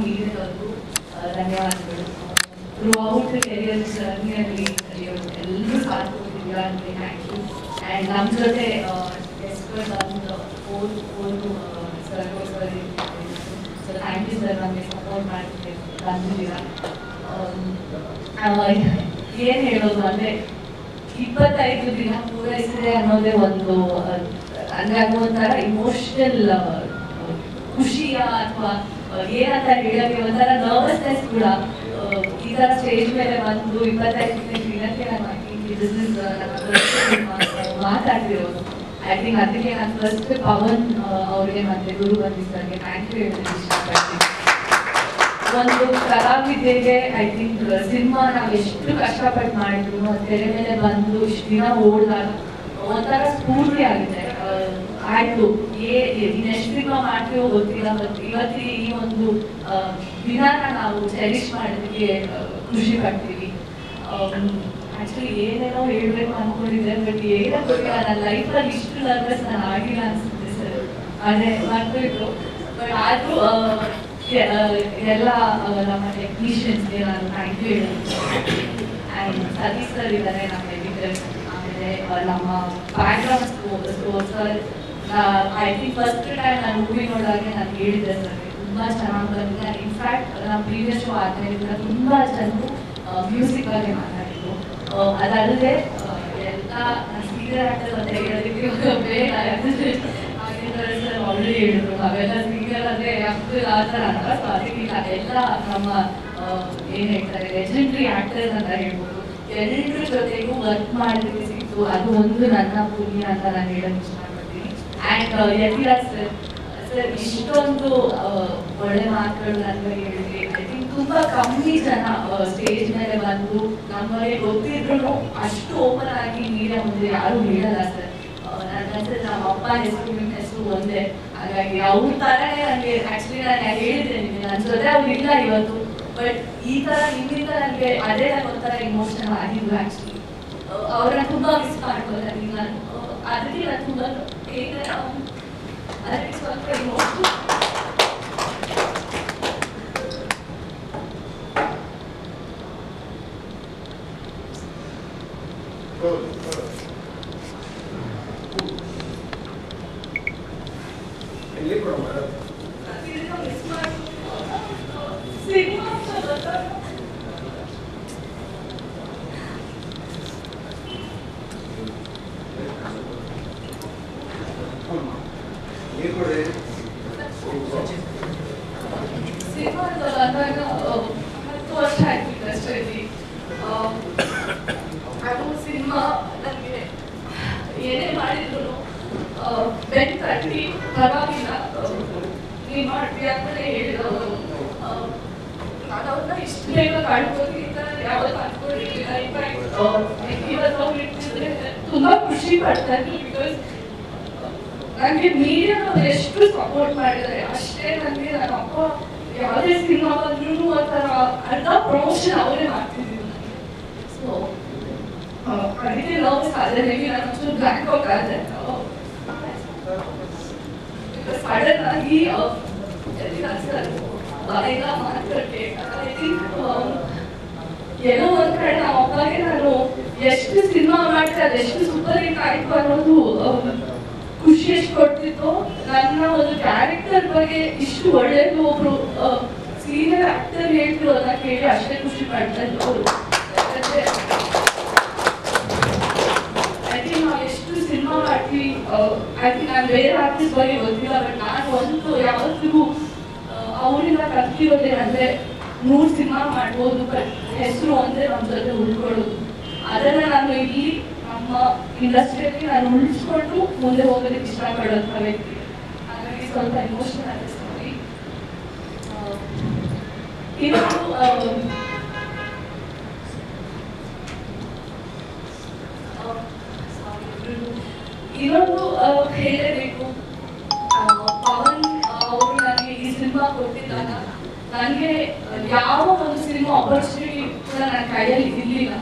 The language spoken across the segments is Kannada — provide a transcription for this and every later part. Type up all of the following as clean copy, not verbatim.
ಮೀಡಿಯಾದವರೆಗೂ ಧನ್ಯವಾದಗಳು. ಥ್ರೂಔಟ್ ಕೆರಿಯರ್ ಜರ್ನಿಯಲ್ಲಿ ಎಲ್ಲರೂ ಸಾಥ್ ಕೊಟ್ಟಿದ್ದೀರಾ ಅಂದರೆ ಥ್ಯಾಂಕ್ ಯು. ಆ್ಯಂಡ್ ನಮ್ಮ ಜೊತೆ ಗೆಸ್ಟ್ಗಳು ಬಂದು ಓದು ಸರ್ಗೋಸ್ಕರ ಸೊ ಥ್ಯಾಂಕ್ ಯು ಸರ್, ನಮಗೆ ಸಪೋರ್ಟ್ ಮಾಡ್ತಿದ್ದೆ ಬಂದಿದ್ದೀರಾ. ಏನು ಹೇಳೋದು ಅಂದರೆ 25 ದಿನ ಪೂರೈಸಿದೆ ಅನ್ನೋದೇ ಒಂದು ಅಂದರೆ ಅದು ಒಂಥರ ಇಮೋಷನಲ್ ಖುಷಿಯ ಅಥವಾ ಏನಂತ ಹೇಳೋಕ್ಕೆ ಒಂಥರ ನರ್ವಸ್ನೆಸ್ ಕೂಡ. ಈ ಥರ ಸ್ಟೇಜ್ ಮೇಲೆ ಬಂದು 25 ದಿನಕ್ಕೆ ನಾನು ಬಿಸ್ನೆಸ್ ಮಾತಾಡ್ತಿರೋದು. ಐ ಥಿಂಕ್ ಅದಕ್ಕೆ ನಾನು ಫಸ್ಟ್ ಪವನ್ ಅವ್ರಿಗೆ ಮತ್ತೆ ಗುರು ಬಂದಿದ್ದಕ್ಕೆ ಥ್ಯಾಂಕ್ ಯು ಹೇಳೋದಕ್ಕೆ ಇಷ್ಟಪಡ್ತೀನಿ. ಒಂದು ಕಲಾವಿದೆಗೆ ಐ ಥಿಂಕ್ ಸಿನಿಮಾ ನಾವು ಎಷ್ಟು ಕಷ್ಟಪಟ್ಟು ಮಾಡಿದ್ರು ತೆರೆ ಮೇಲೆ ಬಂದು ಇಷ್ಟು ದಿನ ಓಡಿದಾಗ ಒಂಥರ ಸ್ಫೂರ್ತಿ ಆಗಿದೆ. ಆಯ್ತು ಎಷ್ಟು ಸಿನಿಮಾ ಮಾಡ್ತೀವೋ ಗೊತ್ತಿಲ್ಲ, ಬಟ್ ಇವತ್ತಿಗೆ ಈ ಒಂದು ದಿನಾನ ನಾವು ಚೆರಿಶ್ ಮಾಡೋದಕ್ಕೆ ಖುಷಿ ಪಡ್ತೀವಿ. ಆಕ್ಚುಲಿ ಏನೇನೋ ಹೇಳ್ಬೇಕು ಅನ್ಕೊಂಡಿದ್ದೆ, ಬಟ್ ಏನೋ ಗೊತ್ತಿಲ್ಲ, ನನ್ನ ಲೈಫಲ್ಲಿ ಇಷ್ಟು ನರ್ವಸ್ ನಾನು ಆಗಿಲ್ಲ ಅನ್ಸುತ್ತೆ ಸರ್. ಅದೇ ಮರ್ತೋಯ್ತು. ಬಟ್ ಆದರೂ ಎಲ್ಲ ನಮ್ಮ ಟೆಕ್ನಿಷಿಯನ್ಸ್ಗೆ ನಾನು ಥ್ಯಾಂಕ್ ಯು ಹೇಳ್ತೀನಿ. ಆ್ಯಂಡ್ ಸತೀಶ್ ಸರ್ ಇದ್ದಾರೆ ನಮ್ಮ ಎಡಿಟರ್, ಆಮೇಲೆ ನಮ್ಮ background score sir. I think first time ನಾನು ಮೂವಿ ನೋಡುವಾಗ ನಾನು ಹೇಳಿದ್ದೆ ಸರ್, ತುಂಬ ಚೆನ್ನಾಗಿ ಬಂದಿದೆ. ಇನ್ಫ್ಯಾಕ್ಟ್ ನಮ್ಮ ಪ್ರೀವಿಯಸ್ ಶೋ ಆದಮೇಲೆ ಕೂಡ ತುಂಬ ಜನರು ಮ್ಯೂಸಿಕ್ ಬಗ್ಗೆ ಮಾತಾಡಿದ್ರು. ಅದಲ್ಲದೆ ಎಲ್ಲ ಸೀರಿಯಲ್ ಆಕ್ಟರ್ ಅಂತ ಹೇಳೋದಕ್ಕೆ ಬೇಡ, ಸರ್ ಆಲ್ರೆಡಿ ಹೇಳಿದ್ರು ನಾವೆಲ್ಲ ಸೀರಿಯಲ್ ಅಂದರೆ ಯಾಕೆ ಆ ಥರ ಅಂತ. ಸೊ ಅದಕ್ಕಿಲ್ಲ, ಎಲ್ಲ ನಮ್ಮ ಏನು ಹೇಳ್ತಾರೆ ಲೆಜೆಂಡ್ರಿ ಆಕ್ಟರ್ಸ್ ಅಂತ ಹೇಳ್ಬೋದು. ಎಲ್ಲರ ಜೊತೆಗೂ ವರ್ಕ್ ಮಾಡೋದಕ್ಕೆ ಸಿಕ್ತು, ಅದು ಒಂದು ನನ್ನ ಪುಣ್ಯ ಅಂತ ನಾನು ಹೇಳೋಕ್ಕೆ ಇಷ್ಟಪಡ್ತೀನಿ. ಆ್ಯಂಡ್ ಯತಿರಾಜ್ ಸರ್ ಇಷ್ಟೊಂದು ಒಳ್ಳೆ ಮಾತುಗಳು ನನಗೆ ಹೇಳಿದ್ರಿ. ಐ ಥಿಂಕ್ ತುಂಬ ಕಮ್ಮಿ ಜನ ಸ್ಟೇಜ್ ಮೇಲೆ ಬಂದು ನಮಗೆ ಗೊತ್ತಿದ್ರು ಅಷ್ಟು ಓಪನ್ ಆಗಿ ಮೀಡಿಯಾ ಮುಂದೆ ಯಾರೂ ಹೇಳಲ್ಲ ಸರ್. ನನ್ನ ನಮ್ಮ ಅಪ್ಪ ಹೆಸರು ನಿಮ್ಮ ಹೆಸರು ಒಂದೇ, ಹಾಗಾಗಿ ಅವ್ರ ಥರನೇ ನನಗೆ ಆ್ಯಕ್ಚುಲಿ ನಾನು ಹೇಳಿದ್ದೆ ನಿಮಗೆ, ನನ್ನ ಜೊತೆ ಅವ್ರು ಇಲ್ಲ ಇವತ್ತು, ಬಟ್ ಈ ಥರ ನಿಮ್ಮಿಂದ ನನಗೆ ಅದೇ ನಾನು ಒಂಥರ ಇಮೋಷನಲ್ ಆಗಿದ್ರು. ಆ್ಯಕ್ಚುಲಿ ಅವ್ರನ್ನ ತುಂಬ ಮಿಸ್ ಮಾಡ್ಕೊಳ್ತೀನಿ ನಾನು. ಅದಕ್ಕೆ ನಾನು ತುಂಬ ಅದಕ್ಕೆ ಸ್ವಲ್ಪ ಇಮೋಷನಲ್. ವರ್ಷ ಆಯ್ತು ಅಷ್ಟೇ. ಅದು ಸಿನಿಮಾ ನನಗೆ ಏನೇ ಮಾಡಿದ್ರು ಬೆನ್ ತಟ್ಟಿ ಪರವಾಗಿಲ್ಲ ನೀವು ಮಾಡ್ತೀವಿ ಅಂತಲೇ ಹೇಳಿದವರು. ನಾನು ಅವ್ರನ್ನ ಇಷ್ಟು ಬೇಗ ಕಾಣ್ಬೋದು ಈ ಥರ ಯಾವತ್ತು ಅನ್ಕೊಂಡಿರಲಿಲ್ಲ. ಇನ್ಫ್ಯಾಕ್ಟ್ ಇವತ್ತು ಅವ್ರು ಇಟ್ಟಿದ್ರೆ ತುಂಬ ಖುಷಿ ಪಡ್ತಾರೆ. ಬಿಕಾಸ್ ನನಗೆ ಮೀಡಿಯಾದವ್ರು ಎಷ್ಟು ಸಪೋರ್ಟ್ ಮಾಡಿದ್ದಾರೆ ಅಷ್ಟೇ ನನಗೆ ನನ್ನ ಅಪ್ಪ ಯಾವುದೇ ಸಿನಿಮಾ ಬಂದ್ರೂ ಒಂಥರ ಅರ್ಧ ಪ್ರಮೋಷನ್ ಅವರೇ ಮಾಡ್ತಿದ್ರು ನನಗೆ. ಸೊ ಅದಕ್ಕೆ ನರ್ವಸ್ ಆದರೆ ನನಗೆ ನಾನು ಒಂಚೂರು ಬ್ಲ್ಯಾಂಕ್ ಔಟ್ ಆದೆ. ಸಡನ್ ಆಗಿ ಎಲ್ಲ ಮಾತಾಡ್ಕೆ ಐ ಥಿಂಕ್ ಏನೋ ಒಂದ್ ಕಡೆ ನಮ್ಮ ಅಪ್ಪಗೆ ನಾನು ಎಷ್ಟು ಸಿನಿಮಾ ಮಾಡಿದ್ರೆ ಅದೆಷ್ಟು ಸೂಪರ್ ಹಿಟ್ ಆಯ್ತು ಅನ್ನೋದು ಖುಷಿ ಎಷ್ಟು ಕೊಡ್ತಿತ್ತು. ನನ್ನ ಒಂದು ಕ್ಯಾರೆಕ್ಟರ್ ಬಗ್ಗೆ ಇಷ್ಟು ಒಳ್ಳೇದು ಒಬ್ರು ಸೀನಿಯರ್ ಆಕ್ಟರ್ ಹೇಳ್ತಿರೋದನ್ನ ಕೇಳಿ ಅಷ್ಟೇ ಖುಷಿ ಪಡ್ತಾ ಇದ್ರು ಅವರು. ಐ ಥಿಂಕ್ ನಾವು ಎಷ್ಟು ಸಿನಿಮಾ ಮಾಡ್ತೀವಿ, ಐ ಥಿಂಕ್ ನಾನು ಬೇರೆ ಆರ್ಟಿಸ್ಟ್ ಬಗ್ಗೆ ಗೊತ್ತಿಲ್ಲ, ಬಟ್ ನಾನು ಒಂದು ಯಾವತ್ತಿಗೂ ಅವರಿಂದ ಕಲ್ತಿರೋದೇನಂದ್ರೆ 100 ಸಿನಿಮಾ ಮಾಡ್ಬೋದು, ಬಟ್ ಹೆಸರು ಒಂದೇ ನಮ್ಮ ಜೊತೆ ಉಳ್ಕೊಳ್ಳೋದು. ಅದನ್ನ ನಾನು ಇಲ್ಲಿ ನಮ್ಮ ಇಂಡಸ್ಟ್ರಿಯಲ್ಲಿ ನಾನು ಉಳಿಸ್ಕೊಂಡು ಮುಂದೆ ಹೋಗೋದಕ್ಕೆ ಇಷ್ಟಪಡೋಂಥ ವ್ಯಕ್ತಿ. ಹಾಗಾಗಿ ಸ್ವಲ್ಪ ಇಮೋಷನಲ್ ಆಗಿಸ್ತೀವಿ. ಇನ್ನೊಂದು ಹೇಳಬೇಕು, ಪವನ್ ಅವರು ನನಗೆ ಈ ಸಿನಿಮಾ ಕೊಟ್ಟಿದ್ದಾಗ ನನಗೆ ಯಾವ ಒಂದು ಸಿನಿಮಾ ಆಪರ್ಚುನಿಟಿ ಕೂಡ ನನ್ನ ಕೈಯಲ್ಲಿ ಇರಲಿಲ್ಲ.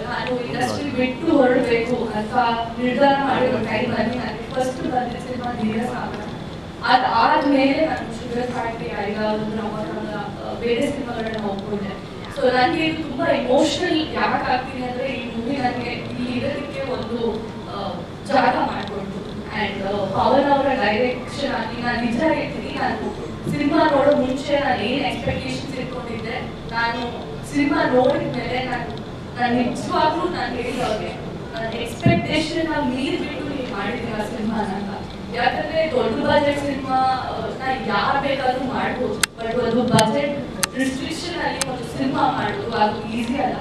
ನಾನು ಇಂಡಸ್ಟ್ರಿ ಬಿಟ್ಟು ಹೊರಡಬೇಕು ಅಂತ ನಿರ್ಧಾರ ಮಾಡಿರೋ ಟೈಮಲ್ಲಿ ನನಗೆ ಫಸ್ಟ್ ಬಂದಿದ್ದ ಸಿನಿಮಾ ಧೀರ ಸಾಗರ. ಅದಾದ್ಮೇಲೆ ನಾನು ಶುಗರ್ ಫ್ಯಾಕ್ಟ್ರಿ, ಐದಾವದು, ನವಕರಣ, ಬೇರೆ ಸಿನಿಮಾಗಳನ್ನ ಒಪ್ಕೊಂಡೆ. ಸೊ ನನಗೆ ಇದು ತುಂಬಾ ಇಮೋಷನಲ್ ಯಾಕೆ ಆಗ್ತೀನಿ ಅಂದ್ರೆ ಈ ಮೂವಿ ನನಗೆ ಇಲ್ಲಿ ಇರೋದಕ್ಕೆ ಒಂದು ಜಾಗ ಮಾಡಿಕೊಡ್ತು. ಆ್ಯಂಡ್ ಪವನ್ ಅವರ ಡೈರೆಕ್ಷನ್ ಆಗಿ ನಾನು ನಿಜ ಹೇಳ್ತೀನಿ, ನಾನು ಸಿನಿಮಾ ನೋಡೋ ಮುಂಚೆ ನಾನು ಏನು ಎಕ್ಸ್ಪೆಕ್ಟೇಷನ್ಸ್ ಇಟ್ಕೊಂಡಿದ್ದೆ, ನಾನು ಸಿನಿಮಾ ನೋಡಿದ ಮೇಲೆ ನಾನು ನಿಜವಾಗ್ಲೂ ನಾನು ಹೇಳಿದವ್ರಿಗೆ ನನ್ನ ಎಕ್ಸ್ಪೆಕ್ಟೇಷನ್ ನಾವು ಮೀರಿಬಿಟ್ಟು ನೀವು ಮಾಡಿದ್ದೀವಿ ಆ ಸಿನಿಮಾನ ಅಂತ. ಯಾಕಂದ್ರೆ ದೊಡ್ಡ ಬಜೆಟ್ ಸಿನಿಮಾ ಯಾರು ಬೇಕಾದ್ರೂ ಮಾಡ್ಬೋದು, ಬಟ್ ಒಂದು ಬಜೆಟ್ ರಿಸ್ಟ್ರಿಕ್ಷನ್ ಅಲ್ಲಿ ಒಂದು ಸಿನಿಮಾ ಮಾಡೋದು ಅದು ಈಸಿ ಅಲ್ಲ.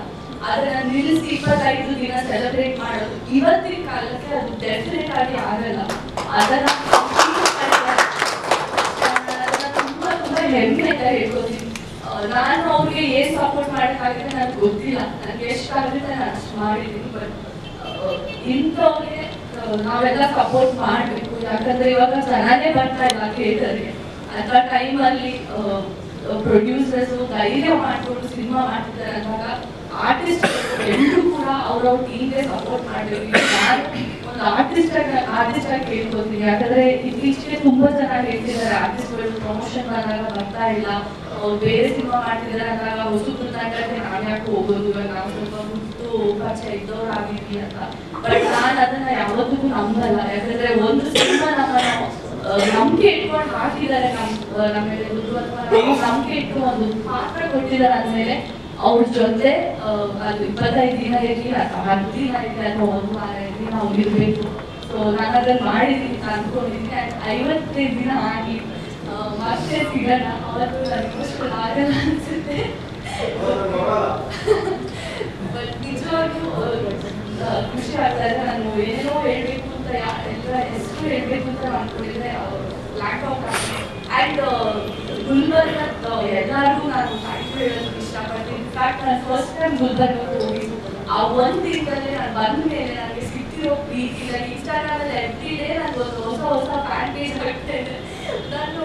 ಆದ್ರೆ ನಾನು ನಿಲ್ಲಿಸಿ 25 ದಿನ ಸೆಲೆಬ್ರೇಟ್ ಮಾಡೋದು ಇವತ್ತಿನ ಕಾಲಕ್ಕೆ ಅದು ಡೆಫಿನೆಟ್ ಆಗಿ ಆಗಲ್ಲ. ಅದನ್ನ ತುಂಬಾ ತುಂಬಾ ಹೆಮ್ಮೆಯಿಂದ ಹೇಳ್ಕೊತೀನಿ. ನಾನು ಅವ್ರಿಗೆ ಏನ್ ಸಪೋರ್ಟ್ ಮಾಡೋಕ್ಕಾಗಿದೆ ನನಗೆ ಗೊತ್ತಿಲ್ಲ, ನನಗೆ ಎಷ್ಟಾಗುತ್ತೆ ನಾನು ಅಷ್ಟು ಮಾಡಿದ್ದೀನಿ. ಬಟ್ ಇಂಥವ್ರಿಗೆ ನಾವೆಲ್ಲ ಸಪೋರ್ಟ್ ಮಾಡಬೇಕು. ಯಾಕಂದ್ರೆ ಇವಾಗ ಜನನೇ ಬರ್ತಾ ಇಲ್ಲ ಥಿಯೇಟರ್ಗೆ. ಅಂತ ಟೈಮಲ್ಲಿ ಪ್ರೊಡ್ಯೂಸರ್ಸ್ ಧೈರ್ಯ ಮಾಡಿಕೊಂಡು ಸಿನಿಮಾ ಮಾಡ್ತಿದ್ದಾರೆ ಅಂದಾಗ ಆರ್ಟಿಸ್ಟ್ ಎಲ್ಲರೂ ಕೂಡ ಅವ್ರವ್ರ ಟೀಮ್ಗೆ ಸಪೋರ್ಟ್ ಮಾಡಬೇಕು. ನಾನು ಒಂದು ಆರ್ಟಿಸ್ಟ್ ಆಗಿ ಕೇಳ್ಕೊತೀನಿ. ಯಾಕಂದ್ರೆ ಇತ್ತೀಚೆಗೆ ತುಂಬಾ ಜನ ಹೇಳ್ತಿದ್ದಾರೆ ಆರ್ಟಿಸ್ಟ್ಗಳು ಪ್ರಮೋಷನ್ ಬಂದಾಗ ಬರ್ತಾ ಇಲ್ಲ, ಅವ್ರು ಬೇರೆ ಸಿನಿಮಾ ಮಾಡ್ತಿದ್ದಾರೆ ಅಂದಾಗ ಹೊಸಬ್ರು ತಂಡಕ್ಕೆ ನಾನು ಯಾಕೆ ಹೋಗೋದು, ಇವಾಗ ನಾವು ಸ್ವಲ್ಪ ಹುಟ್ಟು ಪರಿಚಯ ಇದ್ದವ್ರಾಗಿದ್ವಿ ಅಂತ. ಬಟ್ ನಾನು ಅದನ್ನ ಯಾವತ್ತಿಗೂ ನಂಬಲ್ಲ. ಯಾಕಂದ್ರೆ ಒಂದು ಸಿನಿಮಾ ನಂಬಿಕೆ ಇಟ್ಕೊಂಡು ಹಾಕಿದ್ದಾರೆ, ನಮ್ಮ ಮೇಲೆ ದುಡ್ಡು ಅಥವಾ ನಂಬಿಕೆ ಇಟ್ಟು ಒಂದು ಪಾತ್ರ ಕೊಟ್ಟಿದ್ದಾರೆ ಅಂದ್ಮೇಲೆ ಅವ್ರ ಜೊತೆ ಅದು 25 ದಿನ ಇರಲಿ ಅಥವಾ 10 ದಿನ ಇರಲಿ ಅಥವಾ 1 ವಾರ ಇರಲಿ ನಾವು ಇರಬೇಕು. ಸೊ ನಾನು ಅದನ್ನ ಮಾಡಿದ್ದೀನಿ ಅಂದ್ಕೊಂಡಿದ್ದೀನಿ. 55 ದಿನ ಆಗಿ ಮತ್ತೆ ಸಿಗೋಣ. ಅವತ್ತು ನನಗೋಸ್ಕರ ಆಗಲ್ಲ ಅನ್ಸುತ್ತೆ. ಬಟ್ ನಿಜವಾಗ್ಲೂ ಖುಷಿ ಆಗ್ತಾ ಇದೆ. ನಾನು ಏನೇನೋ ಹೇಳ್ಬೇಕು ಅಂತ ಎಲ್ಲ ಎಷ್ಟು ಹೇಳ್ಬೇಕು ಅಂತ ಅನ್ಕೊಂಡಿದ್ದೆ ಲ್ಯಾಕ್ ಔಟ್ ಆಗಿದೆ. ಆ್ಯಂಡ್ ಗುಲ್ಬರ್ಗ ಎಲ್ಲರಿಗೂ ನಾನು ಥ್ಯಾಂಕ್ ಯು ಹೇಳೋದಕ್ಕೆ ಇಷ್ಟಪಡ್ತೀನಿ. ಇನ್ಫ್ಯಾಕ್ಟ್ ನಾನು ಫಸ್ಟ್ ಟೈಮ್ ಗುಲ್ಬರ್ಗಕ್ಕೆ ಹೋಗಿದ್ದು ಆ ಒಂದು ದಿನದಲ್ಲಿ ನಾನು ಬಂದ ಮೇಲೆ ನನಗೆ ಸಿಕ್ಕಿರೋ ಪ್ರೀತಿ, ನಾನು ಇನ್ಸ್ಟಾಗ್ರಾಮಲ್ಲಿ ಎವ್ರಿ ಡೇ ನನಗೊಂದು ಹೊಸ ಫ್ಯಾನ್ ಪೇಜ್ ಆಗ್ತಾ ಇದೆ. ನಾನು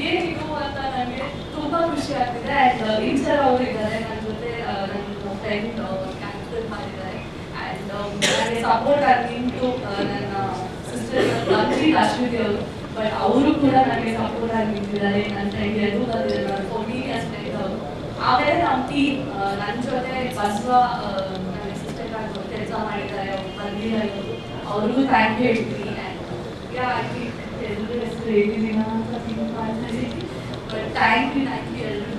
ಏನಿದು ಅಂತ ನನಗೆ ತುಂಬ ಖುಷಿ ಆಗ್ತಿದೆ. ಆ್ಯಂಡ್ ಇನ್ಸ್ಟಾರ್ ಅವರು ಇದ್ದಾರೆ ನನ್ನ ಜೊತೆ, ನನ್ನ ಫ್ರೆಂಡ್ ಕ್ಯಾನ್ಸಲ್ ಮಾಡಿದ್ದಾರೆ. ಆ್ಯಂಡ್ ನನಗೆ ಸಪೋರ್ಟ್ ಆಗಿ ನಿಂತು ನನ್ನ ಸಿಸ್ಟರ್ ಅಶ್ವಿತಿ ಅವರು, ಬಟ್ ಅವರು ಕೂಡ ನನಗೆ ಸಪೋರ್ಟ್ ಆಗಿ ನಿಂತಿದ್ದಾರೆ. ನನ್ನ ಫ್ರೆಂಡ್ ಎಲ್ಲರೂ ಬಂದಿದ್ದಾರೆ, ಫೋನಿಗೆ ಅಷ್ಟೇ ಅವರು. ಆಮೇಲೆ ನಮ್ಮ ಟೀಮ್ ನನ್ನ ಜೊತೆ ಬಸವ ನನ್ನ ಸಿಸ್ಟರ್ ಆಗಿ ಕೆಲಸ ಮಾಡಿದ್ದಾರೆ, ಅವ್ರು ಬಂದಿದ್ದಾರೆ, ಅವ್ರಿಗೂ ಥ್ಯಾಂಕ್ ಯು ಹೇಳ್ತೀನಿ. ಎಲ್ಲರೂ ಹೆಸರು ಹೇಳಿದ್ದೀನ ಅಂತ ಥಿಂಕ್ ಮಾಡ್ತಾ ಇದ್ದೀನಿ. ಬಟ್ ಥ್ಯಾಂಕ್ ಯು ಎಲ್ಲರೂ.